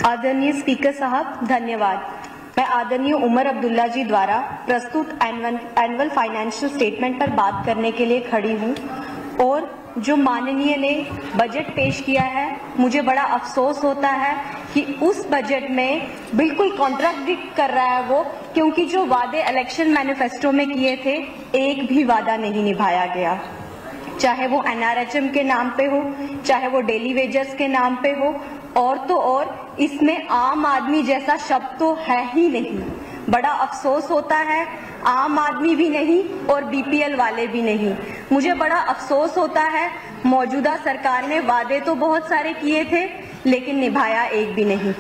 आदरणीय स्पीकर साहब, धन्यवाद। मैं आदरणीय उमर अब्दुल्ला जी द्वारा प्रस्तुत एनुअल फाइनेंशियल स्टेटमेंट पर बात करने के लिए खड़ी हूँ और जो माननीय ने बजट पेश किया है, मुझे बड़ा अफसोस होता है कि उस बजट में बिल्कुल कॉन्ट्राडिक्ट कर रहा है वो, क्योंकि जो वादे इलेक्शन मैनिफेस्टो में किए थे, एक भी वादा नहीं निभाया गया। चाहे वो NRHM के नाम पे हो, चाहे वो डेली वेजेस के नाम पे हो, और तो और इसमें आम आदमी जैसा शब्द तो है ही नहीं। बड़ा अफसोस होता है, आम आदमी भी नहीं और BPL वाले भी नहीं। मुझे बड़ा अफसोस होता है, मौजूदा सरकार ने वादे तो बहुत सारे किए थे लेकिन निभाया एक भी नहीं।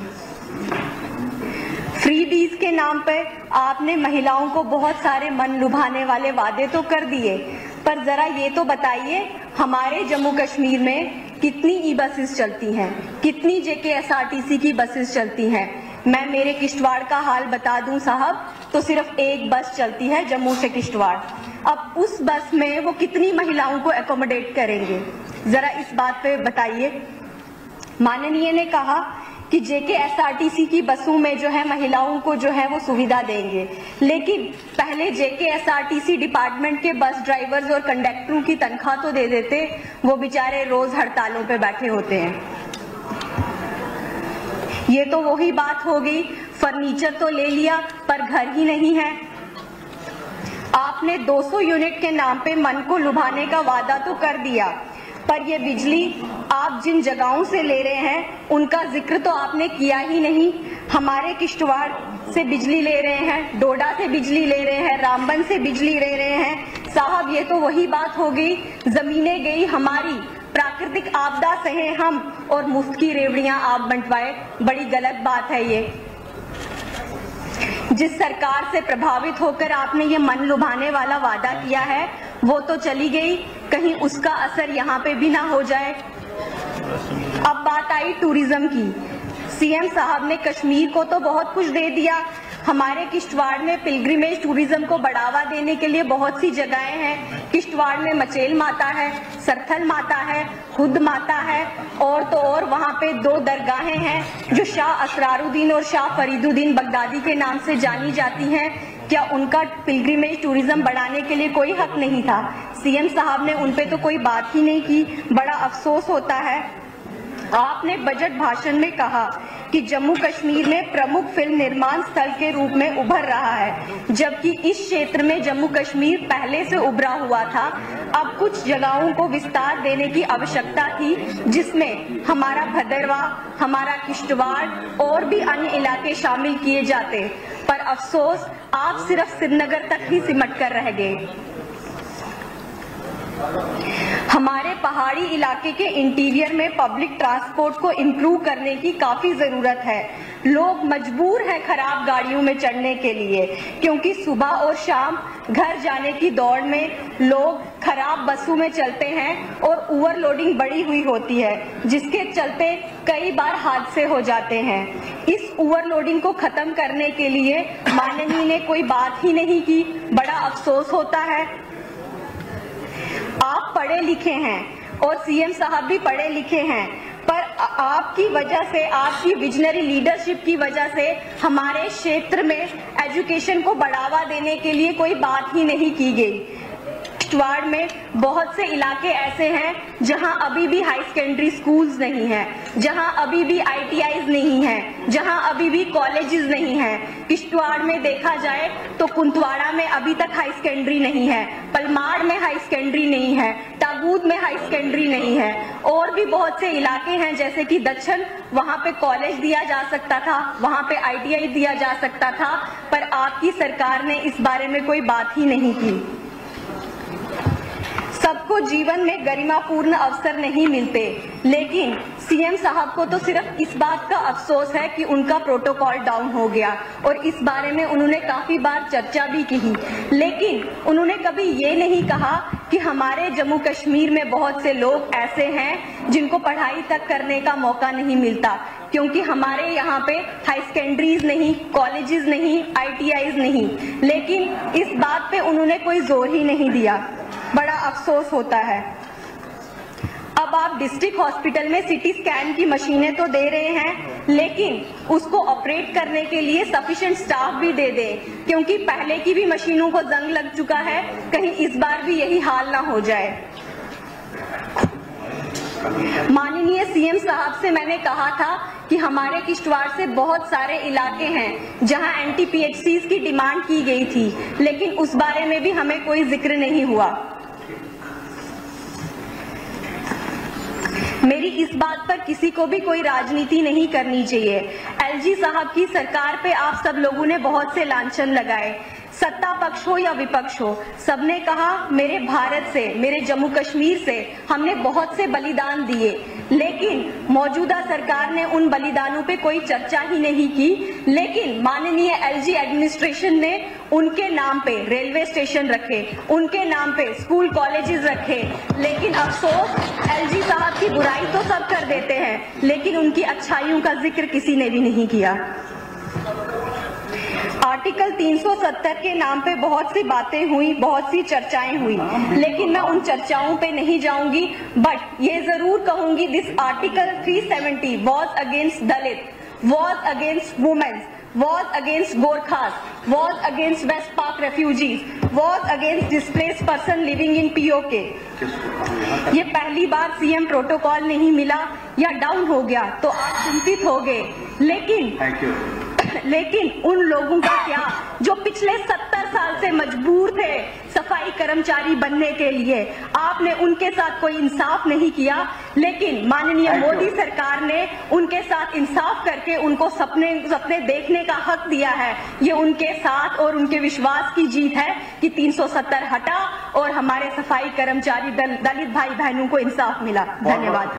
फ्री बीज के नाम पे आपने महिलाओं को बहुत सारे मन लुभाने वाले वादे तो कर दिए, पर जरा ये तो बताइए हमारे जम्मू कश्मीर में कितनी ई बसेस चलती हैं, कितनी JKSRTC की बसेस चलती हैं। मैं मेरे किश्तवाड़ का हाल बता दूं साहब, तो सिर्फ एक बस चलती है जम्मू से किश्तवाड़। अब उस बस में वो कितनी महिलाओं को एकोमोडेट करेंगे, जरा इस बात पे बताइए। माननीय ने कहा कि JKSRTC की बसों में जो है महिलाओं को जो है वो सुविधा देंगे, लेकिन पहले JKSRTC डिपार्टमेंट के बस ड्राइवर्स और कंडक्टरों की तनख्वाह तो दे देते, वो बेचारे रोज हड़तालों पे बैठे होते हैं। ये तो वही बात हो गई, फर्नीचर तो ले लिया पर घर ही नहीं है। आपने 200 यूनिट के नाम पे मन को लुभाने का वादा तो कर दिया, पर ये बिजली आप जिन जगहों से ले रहे हैं उनका जिक्र तो आपने किया ही नहीं। हमारे किश्तवाड़ से बिजली ले रहे हैं, डोडा से बिजली ले रहे हैं, रामबन से बिजली ले रहे हैं। साहब ये तो वही बात हो गई, जमीनें गई हमारी, प्राकृतिक आपदा सहे हम और मुफ्त की रेवड़ियां आप बंटवाए। बड़ी गलत बात है ये। जिस सरकार से प्रभावित होकर आपने ये मन लुभाने वाला वादा किया है वो तो चली गई, कहीं उसका असर यहाँ पे भी ना हो जाए। अब बात आई टूरिज्म की। CM साहब ने कश्मीर को तो बहुत कुछ दे दिया, हमारे किश्तवाड़ में पिलग्रिमेज टूरिज्म को बढ़ावा देने के लिए बहुत सी जगहें हैं। किश्तवाड़ में मचेल माता है, सरथल माता है, खुद माता है, और तो और वहाँ पे 2 दरगाहें हैं जो शाह असरारुद्दीन और शाह फरीदुद्दीन बगदादी के नाम से जानी जाती हैं। क्या उनका पिलग्रिमेज टूरिज्म बढ़ाने के लिए कोई हक नहीं था? CM साहब ने उन पे तो कोई बात ही नहीं की। बड़ा अफसोस होता है। आपने बजट भाषण में कहा कि जम्मू कश्मीर में प्रमुख फिल्म निर्माण स्थल के रूप में उभर रहा है, जबकि इस क्षेत्र में जम्मू कश्मीर पहले से उभरा हुआ था। अब कुछ जगहों को विस्तार देने की आवश्यकता थी, जिसमें हमारा भदरवा, हमारा किश्तवाड़ और भी अन्य इलाके शामिल किए जाते, पर अफसोस आप सिर्फ श्रीनगर तक ही सिमट कर रह गए। हमारे पहाड़ी इलाके के इंटीरियर में पब्लिक ट्रांसपोर्ट को इम्प्रूव करने की काफी जरूरत है। लोग मजबूर हैं खराब गाड़ियों में चढ़ने के लिए, क्योंकि सुबह और शाम घर जाने की दौड़ में लोग खराब बसों में चलते हैं और ओवरलोडिंग बढ़ी हुई होती है, जिसके चलते कई बार हादसे हो जाते हैं। इस ओवरलोडिंग को खत्म करने के लिए माननीय ने कोई बात ही नहीं की। बड़ा अफसोस होता है। आप पढ़े लिखे हैं और CM साहब भी पढ़े लिखे हैं, पर आपकी वजह से, आपकी विजनरी लीडरशिप की वजह से हमारे क्षेत्र में एजुकेशन को बढ़ावा देने के लिए कोई बात ही नहीं की गई। किश्तवाड़ में बहुत से इलाके ऐसे हैं जहां अभी भी हाई सेकेंडरी स्कूल्स नहीं हैं, जहां अभी भी ITIs नहीं हैं, जहां अभी भी कॉलेजेस नहीं हैं। किश्तवाड़ में देखा जाए तो कुंतवाड़ा में अभी तक हाई सेकेंडरी नहीं है, पलमाड़ में हाई सेकेंडरी नहीं है, ताबूत में हाई सेकेंडरी नहीं है, और भी बहुत से इलाके हैं जैसे कि दक्षिण, वहां पे कॉलेज दिया जा सकता था, वहां पे ITI दिया जा सकता था, पर आपकी सरकार ने इस बारे में कोई बात ही नहीं की। सबको जीवन में गरिमापूर्ण अवसर नहीं मिलते, लेकिन CM साहब को तो सिर्फ इस बात का अफसोस है कि उनका प्रोटोकॉल डाउन हो गया, और इस बारे में उन्होंने काफी बार चर्चा भी की, लेकिन उन्होंने कभी ये नहीं कहा कि हमारे जम्मू कश्मीर में बहुत से लोग ऐसे हैं जिनको पढ़ाई तक करने का मौका नहीं मिलता, क्योंकि हमारे यहाँ पे हाई सेकेंडरीज नहीं, कॉलेजेस नहीं, ITIs नहीं, लेकिन इस बात पे उन्होंने कोई जोर ही नहीं दिया। बड़ा अफसोस होता है। अब आप डिस्ट्रिक्ट हॉस्पिटल में सिटी स्कैन की मशीनें तो दे रहे हैं, लेकिन उसको ऑपरेट करने के लिए सफिशिएंट स्टाफ भी दे दें, क्योंकि पहले की भी मशीनों को जंग लग चुका है, कहीं इस बार भी यही हाल ना हो जाए। माननीय सीएम साहब से मैंने कहा था कि हमारे किश्तवाड़ से बहुत सारे इलाके हैं जहां एंटी पीएचसीज की डिमांड की गई थी, लेकिन उस बारे में भी हमें कोई जिक्र नहीं हुआ। मेरी इस बात पर किसी को भी कोई राजनीति नहीं करनी चाहिए। एलजी साहब की सरकार पे आप सब लोगों ने बहुत से लांछन लगाए, सत्ता पक्ष हो या विपक्ष हो, सबने कहा मेरे भारत से, मेरे जम्मू कश्मीर से हमने बहुत से बलिदान दिए, लेकिन मौजूदा सरकार ने उन बलिदानों पे कोई चर्चा ही नहीं की। लेकिन माननीय एलजी एडमिनिस्ट्रेशन ने उनके नाम पे रेलवे स्टेशन रखे, उनके नाम पे स्कूल कॉलेजेस रखे, लेकिन अफसोस एलजी साहब की बुराई तो सब कर देते हैं, लेकिन उनकी अच्छाइयों का जिक्र किसी ने भी नहीं किया। आर्टिकल 370 के नाम पे बहुत सी बातें हुई, बहुत सी चर्चाएं हुई, लेकिन मैं उन चर्चाओं पे नहीं जाऊंगी, बट ये जरूर कहूंगी this article 370 was against Dalit, was against women, was against Gorkhas, was against West Pak refugees, was against displaced person living in PoK. ये पहली बार सीएम प्रोटोकॉल नहीं मिला या डाउन हो गया तो आप चिंतित हो गए, लेकिन उन लोगों का क्या जो पिछले 70 साल से मजबूर थे सफाई कर्मचारी बनने के लिए? आपने उनके साथ कोई इंसाफ नहीं किया, लेकिन माननीय मोदी सरकार ने उनके साथ इंसाफ करके उनको सपने देखने का हक दिया है। ये उनके साथ और उनके विश्वास की जीत है कि 370 हटा और हमारे सफाई कर्मचारी दलित भाई बहनों को इंसाफ मिला। धन्यवाद।